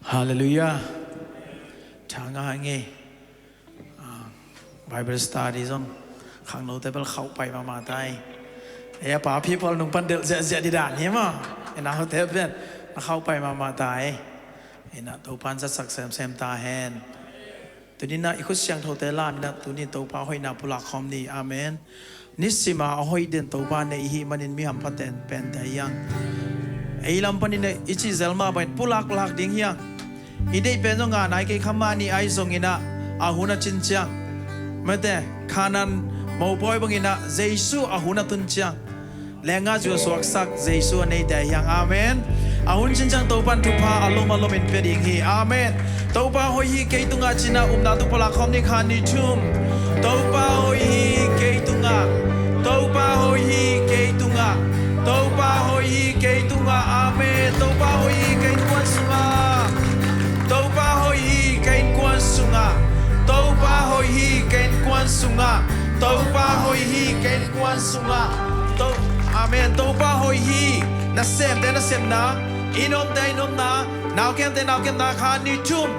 Hallelujah. Changa nge Bible study zong khang no table khau pai ma tai. Ya pa people nung pandel zia di dan hi ma. Ena ho te ben khau pai ma tai. Ena to pan sa sak sem ta hen. Tu ni na ikut siang tho te la na tu ni to pa hoi na pula khom ni. Amen. Nisima hoi den to pa ne hi manin mi ham paten pen ta yang. Ai lam panin ne ichi zelma bai pulak lak ding hiang. Idei pen zong nai ke khama ni ai zong ina ahuna chin chiang. Mate kanan mau boy bangina Jesu ahuna tun chiang. Lenga ju suak sak Jesu nei da yang. Amen. Ahun chin chang to pan tu pa alom in pe ding hi. Amen. To pa hoi hi ke tunga china na tu pula khom ni khan ni thum. To pa hoi hi ke tunga. To pa hoi hi ke tunga. To pa hoi hi ke tunga. Amen. To pa hoi hi ke kwan sunga. To pa hoi hi ke kwan sunga. To pa hoi hi ke kwan sunga. To pa hoi hi ke kwan sunga. To Amen. To pa hoi hi na sem na. Inom na. Now ken na khan ni thum.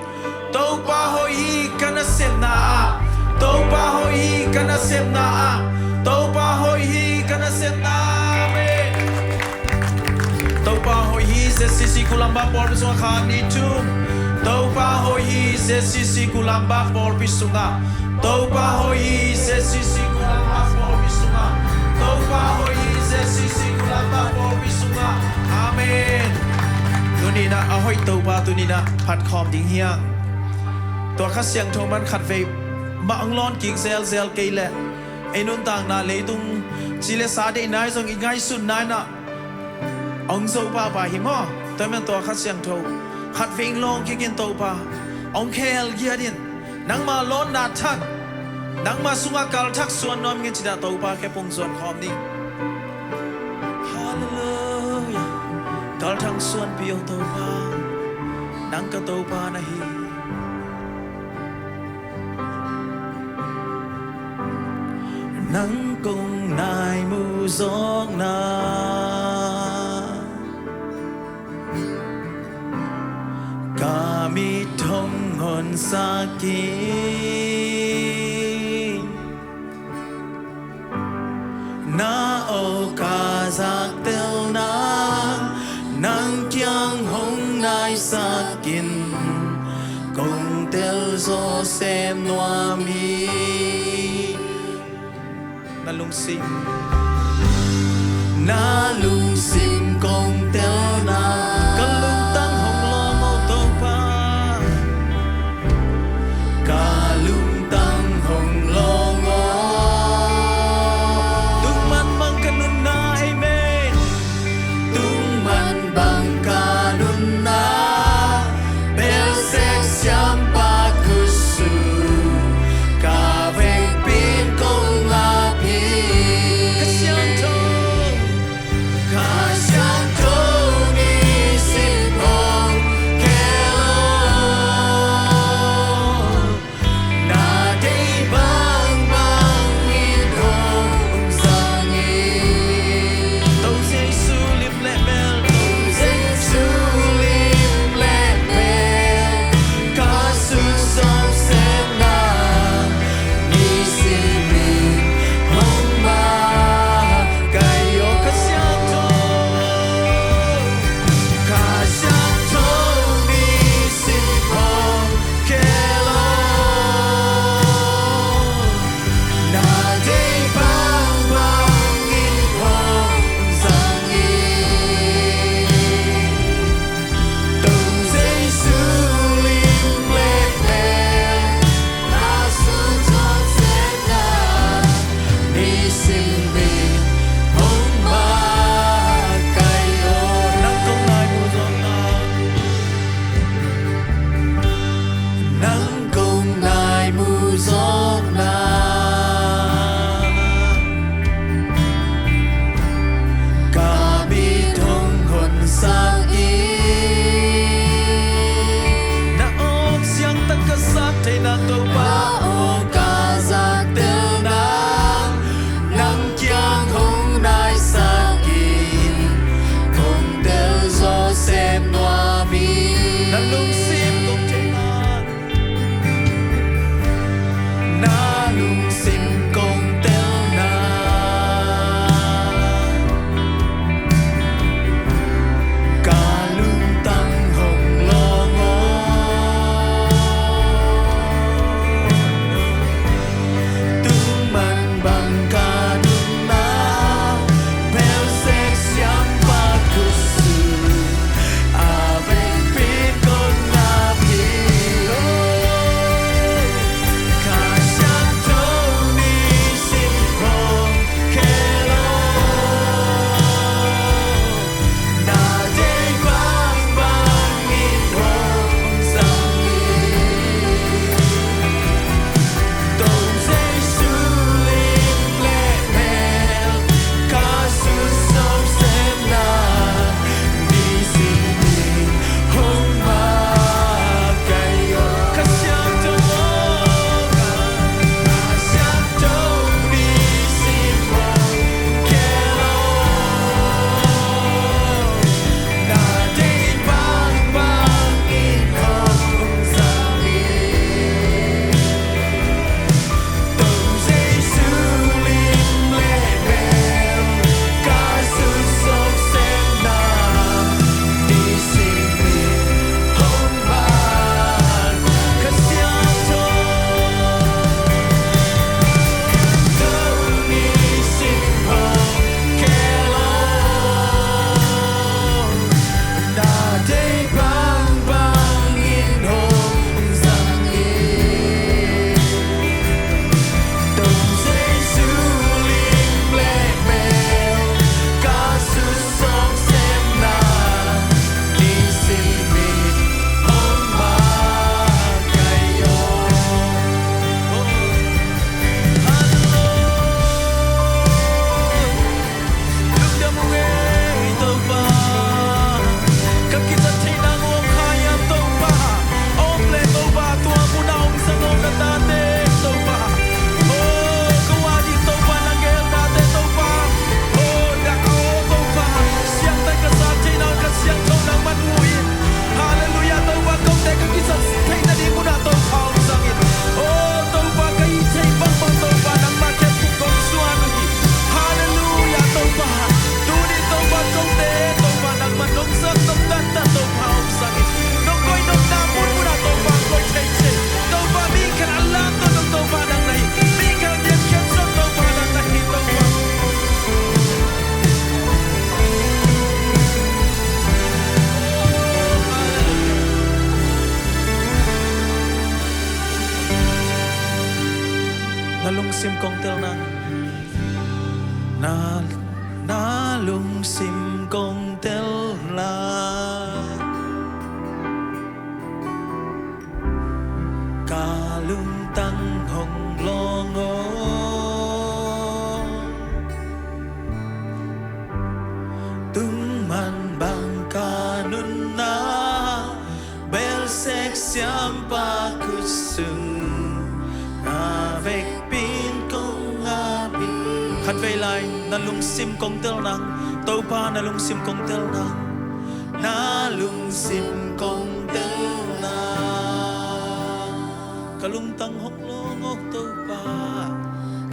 To pa hoi hi kana sem na. To pa hoi hi kana sem na. To pa hoi hi kana sem na. Amen. To pa hoi hi se sisi kulamba por pisung khan ni thum. To pa hoi hi se sisi kulamba por pisunga. To pa hoi hi se sisi kulamba por pisunga. To pa hoi hi se sisi kulamba por pisunga. Amen. Tunina ahoy to pa tunina phat khom ding hiang. To kha siang thong man khat ve ma anglon king zel ke le. Enun tang na le tung chile sa de nai song ingai sun nai na. Ong zo pa hi mo. To man to kha siang tho. Khat veng long ki ken to pa. Ong khel gia din. Nang ma lon na thak. Nang ma sunga kal thak suan nom ngin chida to pa ke pung suan khom ni. Hallelujah. Kal thang suan piyo to pa. Nang ka to pa na hi. Nang kong nai mu zong na. Kami thong hon sakin. Na o ka zak tel na. Nang kyang hong nai sakin. Kong tel zo sem noa mi. Nalungsim. Nalungsim kong tel na. Kalung tang hong lo mo to pa. Kalung tang hong lo mo. Tung man bang kanun na amen. Tung man bang kanun na. Bel sek siam pa kusu. Ka vek pin kong la pi. Kasyang to. Kasyang to ni sim kong tel nang na lung sim kong tel la ca lung tăng hồng lo ngô tung man bang ca nun na bel sek siam pa kusung na vek pin kong abi khát về lại na lung sim kong tel nang tàu pa na lung sim kong tel nang na lung sim kong tel nang kalung tang hong lo ngok tàu pa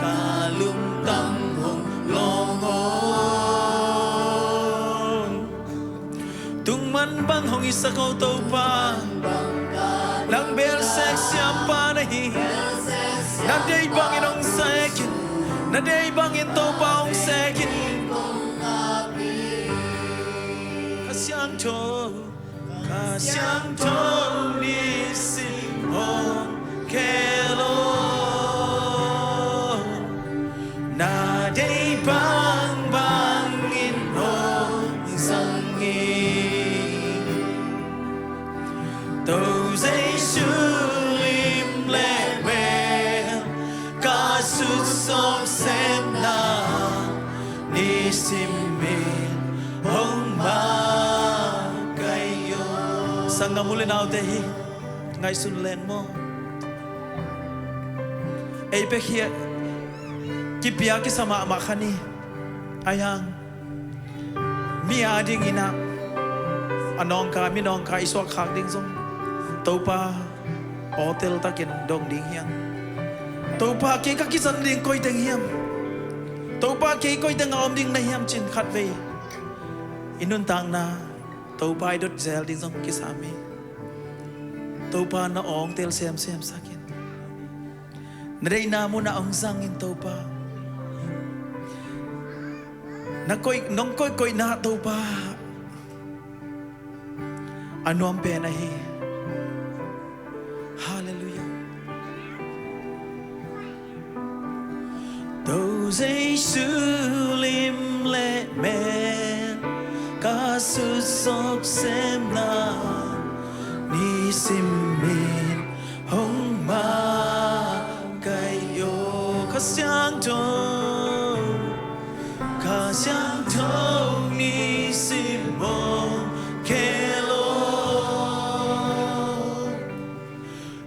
kalung tang hong lo ngok tung man bang hong isa ko tàu pa nang bel sek siam pa na hi na day bang inong sekin na day bang in tàu pa ong sekin kasyang to ni sim hong kelo na day bang in hong sangi tàu dây su lim lệ bèn ca sút sop xem na ni sim min hong ma kayo sang ngamuli nào te hi ngay sun len mo ei pe khia ki pia ki sama ma khani ayang mi ading ina anong ka mi nong ka iswa khak ding song tàu pa hotel takin dong ding hiang tàu pa ke ka ki san ding koi teng hiam tàu pa ke koi teng om ding na hiam chin khat ve inun tang na tàu pa dot zel ding song ki sami tàu pa na ong tel sem sakin Nadai na mo na ang sangin tàu pa na koi nong koi na tàu pa ano ang pena hi hallelujah tàu dây su lim lệ men ca su sop xem na ni sim min hong ma kayo kasyang to ni sim hong kelo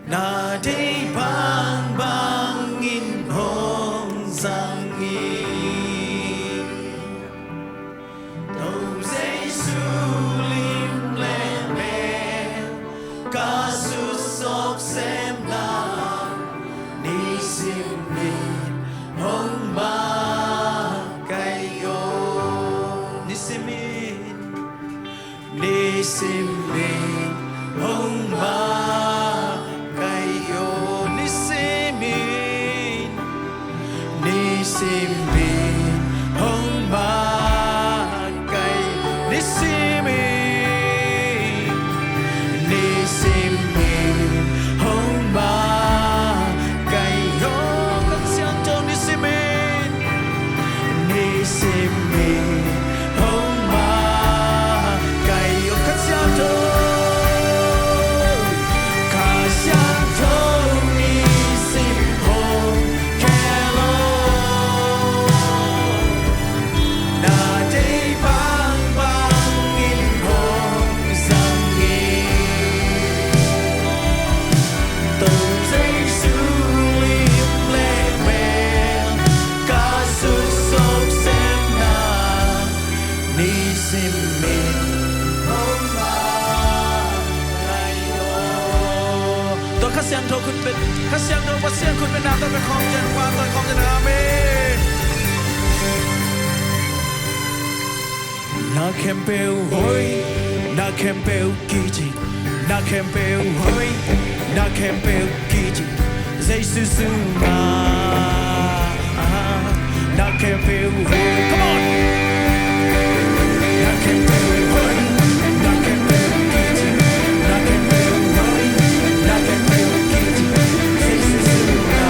na day bang in hong sangi tàu dây su lim lệ men ca su sop xem na ni sim min hong ma kayo ni sim min hong ma kayo ni sim min hong ma kayo ni sim min hong ma kayo kasyang to ni sim min hong ma kayo kasyang to ni sim hong kelo na day bang in hong sangi tàu dây su lim lệ men ca su sop xem na ni sim min hong ma kayoตัวข้าเสียงโทคุณเป็นข้าเสียงโทว่าเสียงคุณเป็นน้ำต้องเป็นของเจนความต้องของเจนอาเมนนาเข็มเปลวหอยนาเข็มเปลวกี่จินาเข็มเปลวหอยนาเข็มเปลวกี่จิใจซื่อมานาเข็มเปลวหอย come on นาเข็มเปลวหอยนาเข็มเปลวกี่จินาเข็มเปลวหอยนาเข็มเปลวกี่จิใจซื่อมา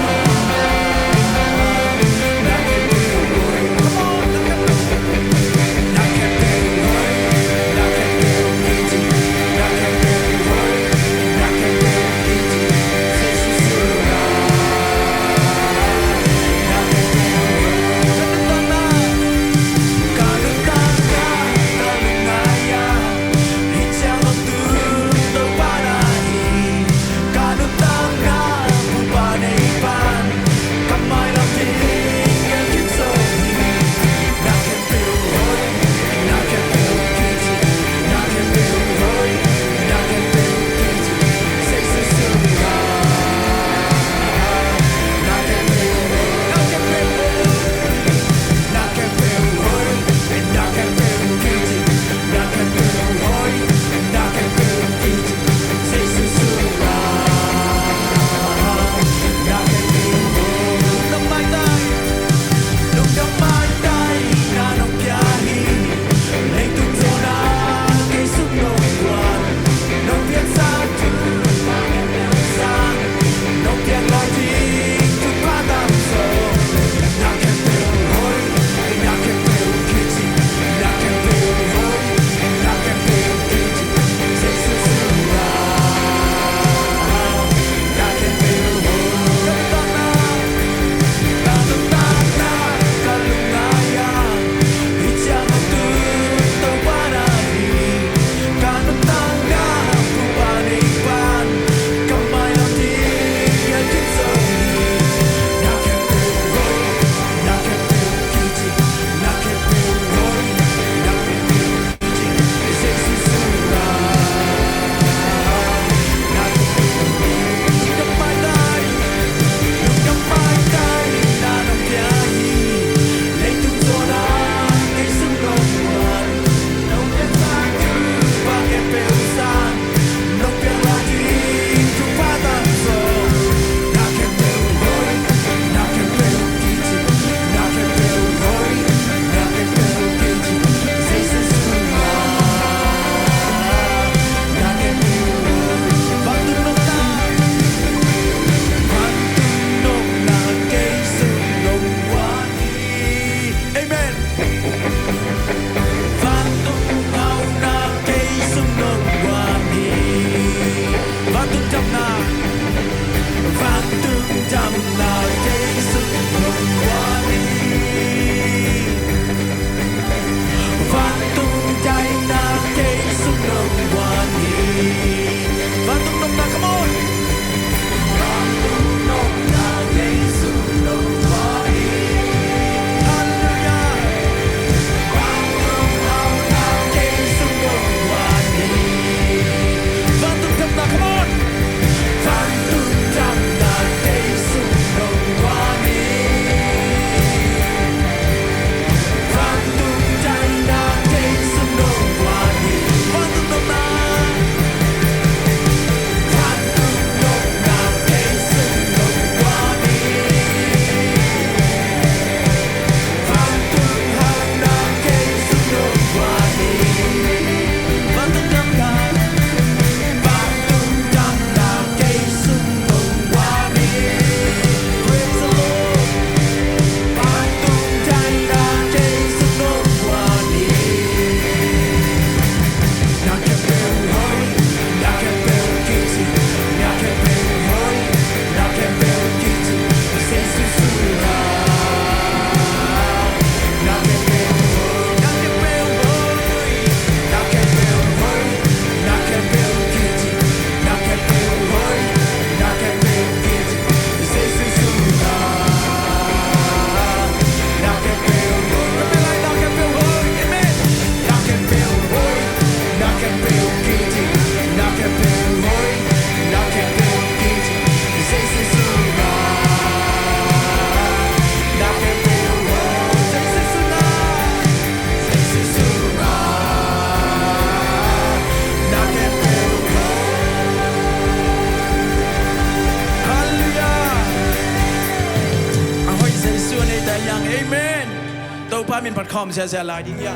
mình bật khom sẽ lại đi nha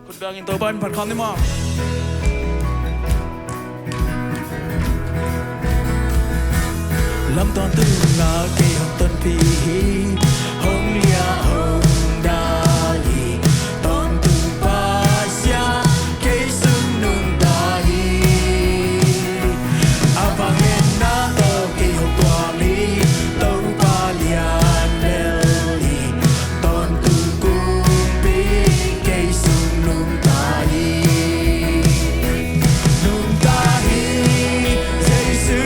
คุณเบลกินตัวบ้านผัดคอมนี่มั้งลำตอนตึงงาเกี่ยวต้นปีหงเลียหงดาลีตอนตึงปาเสียเกี่ยวซึ่งนุ่งดาลีอาฟังเห็นหน้าโตเกี่ยวตัวลีตอนปาเลียนเบลีตอนตึงกุปีเกี่ยวซึ่งนุ่งดาลีนุ่งดาลีเจสุ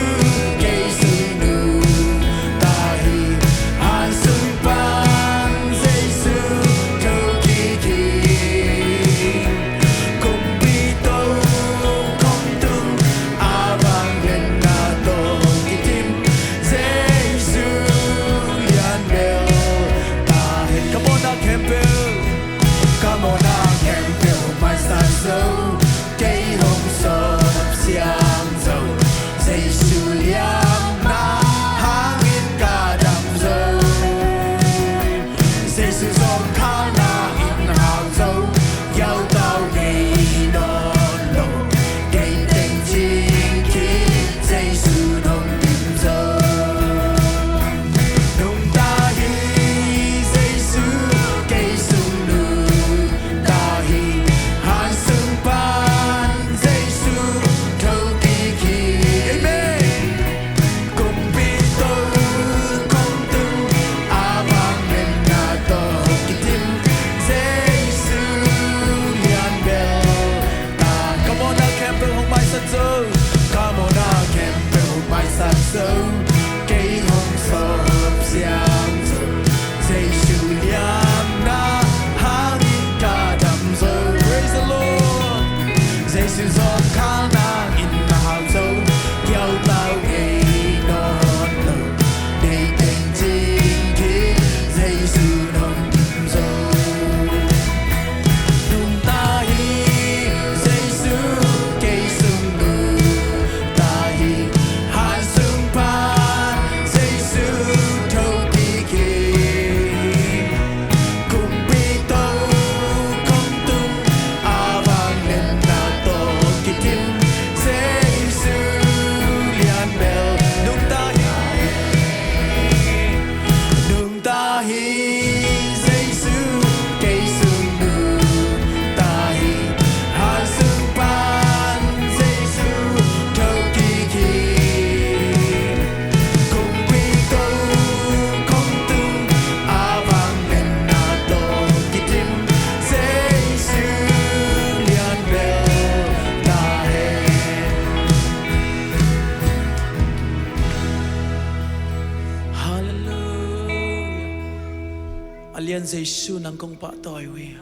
Alian Jesu nang kong pa toy we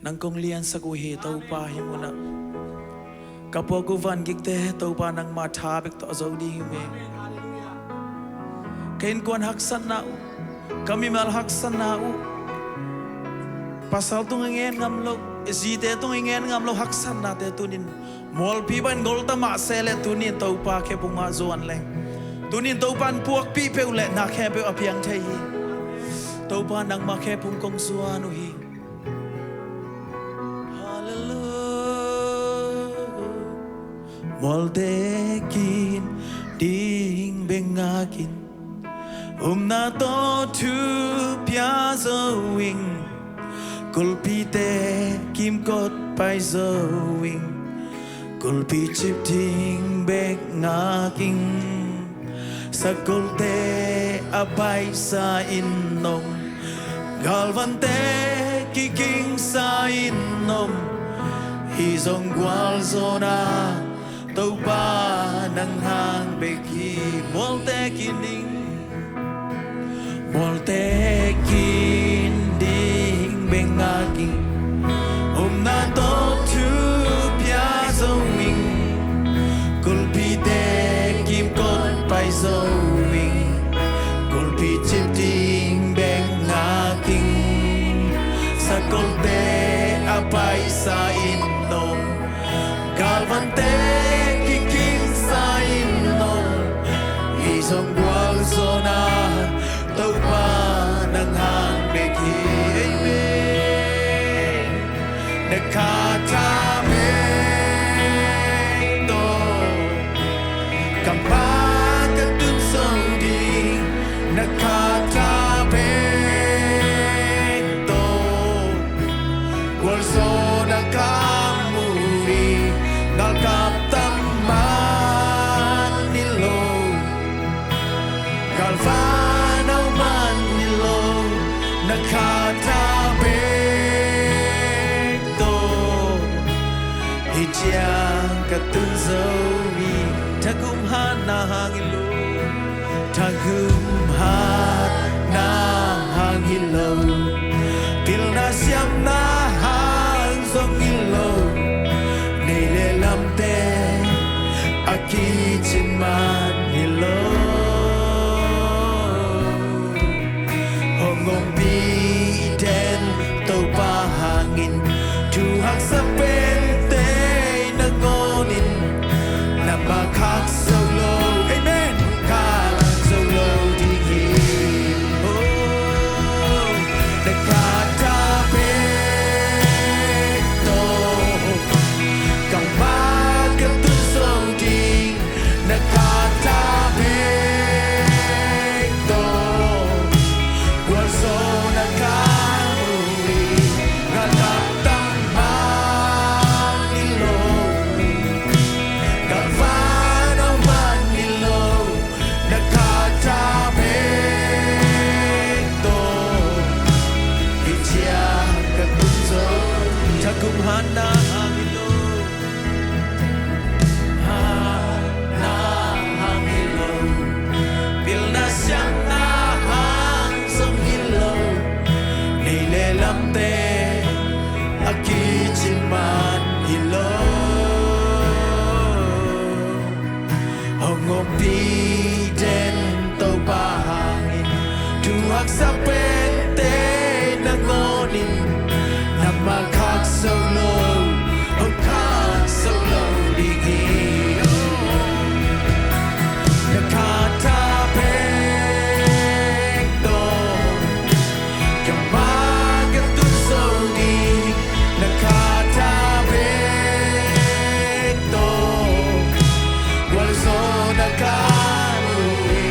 nang kong lian sa guhi tau pa himuna kapo gu van gikte tau pa nang matha bek to zo di we kain kwan haksan na kami mal haksan na pasal tung ngen ngam lo ezite tung ngen ngam lo haksan na te tunin mol pi ban gol ta ma sele tunin tau pa ke bunga zuan le tunin tau pan puak pi pe le na khe pe apiang thei tau pa nang ma khe pung kong suan hi hallelujah mol te kin ding bengakin na to tu pia zo wing kulpi te kim kot pai zo wing kulpi chip ting bek ngaking sakol te abai sa innom galvante kiking sa innom hizong gwal zona tau pa nang hang beki molte kining molte kinding bengaking na to tu pia zo wing kulpi te kim kon pai zo wing kulpi chip ting bengaking sakol te apai sa innom galvante kiking sa innom isong gwal zona tau pa nang hang Nakatapekto Kampakatun saudi Nakatapekto Walso nakamuri Nalkaptaman nilo Kalvanaw man nilo Nakatapekto Hijang katun saudi Tagumhana hangilo Tagumhana hangilo Pilna siyam na hang songilo Nilelamte akichin man hilo Hongong biden tau pahangin Tuhak sa pente nangonin Na makak solo Amen Kak solo digin Oh Nakatapekto Kang magatun saudi Nakatapekto Walso nakamuri Ngalaptaman nilo Kalvanaw man nilo Nakatapekto Ijang katunso Tagumhana hangilo Hana hangilo Pilna siyang nahang songhilo Nilelamte akichin man hilo Hongong biden tau pahangin Tuhak sa pente nangonin Na makak solo Hongkak solo digin Nakatapekto Kamagatun saudi Nakatapekto Walso nakamuri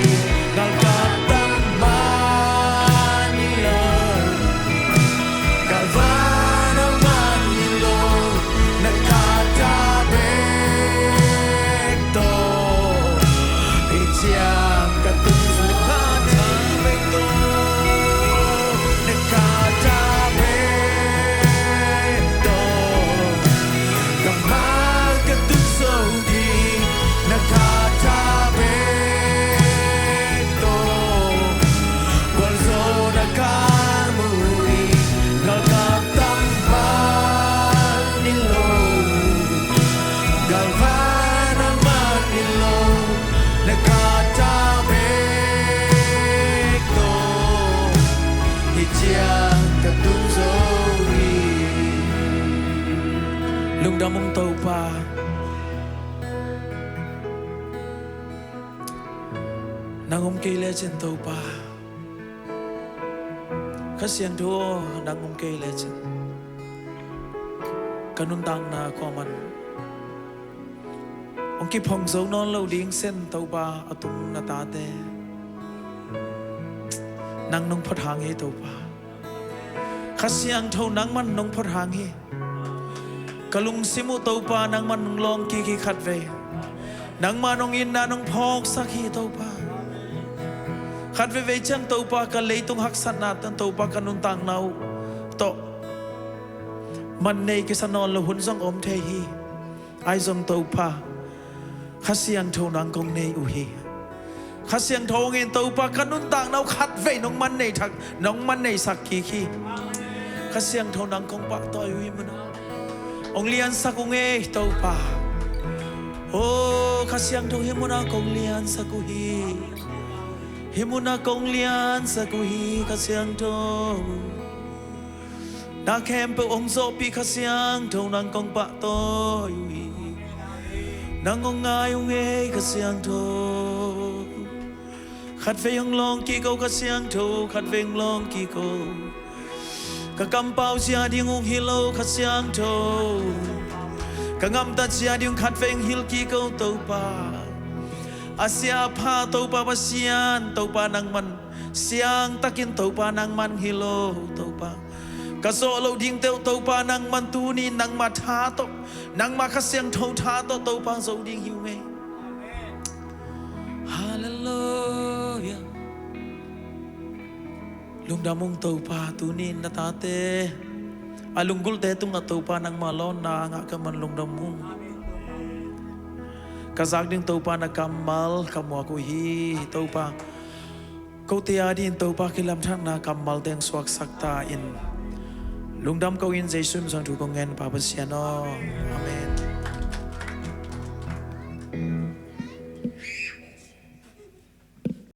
Nalkaptaman nilo Kalvanaw man nilo Nakatapekto Ijang katunso Nakatapekto Nakatapekto Kamagatun saudi Nakatapekto Walso nakamuri Nalkaptaman nilo Galvanaw man nilo Nakatapekto Ijang katun saudi Lungdamong tau pa Nangom kay legend tau pa Kasiyang do nangom kay legend Kanuntang na koman Ông kịp hồng dấu non lâu điên sen tàu ba atung natate Nang nong phật hàng he tàu ba Khasyang thâu nang man nong phật hàng he Kalung simu tàu ba nang man nong long ki ki khat ve Nang man nong in na nong phok sak hi tàu ba Khat ve ve chang tàu ba ka lei tung hak sat na tan tàu ba kanuntang nau to Man nei ke sanon lo hun zong om the hi Ai zong tàu ba Khasyang thâu nang kong nei u hi Khasyang thâu ngin tàu pa kanun tang nau khat ve nong man nei thak nong man nei sak ki khi Khasyang thâu nang kong pa toi wi mun Ong lian saku nge tàu pa Oh khasyang thâu himuna kong lian saku hi Himuna kong lian saku hi khasyang thâu Na kem pe ong zo pi khasyang thâu nang kong pa toi wi Nang ngong ngai ong e khasyang tho Khát về hong long ki câu khasyang tho khát về long ki câu กะกำเปาเสียดิงุฮิโลขัดเสียงโตกะงำตัดเสียดิงขัดเฟงฮิลกีเกาเตาปาอาเสียพาเตาปาบเสียนเตาปานังมันเสียงตะกินเตาปานังมันฮิโลเตาปากะโซโลดิงเตาเตาปานังมันตูนีนังมาทาโตนังมาขัดเสียงเตาทาโตเตาปาโซดิงฮิวเมฮาเลลูยาลุงดามงเตาปาตูนีนาตาเตalung gul te tung atau pa nang malon na nga ka man lung damung kazak ding tau pa na kamal kamwa ko hi tau pa kau te adin tau pa kilam thang na kamal teng swak sakta in lung dam kau in jesu sang thu ko ngen pa pasiano amen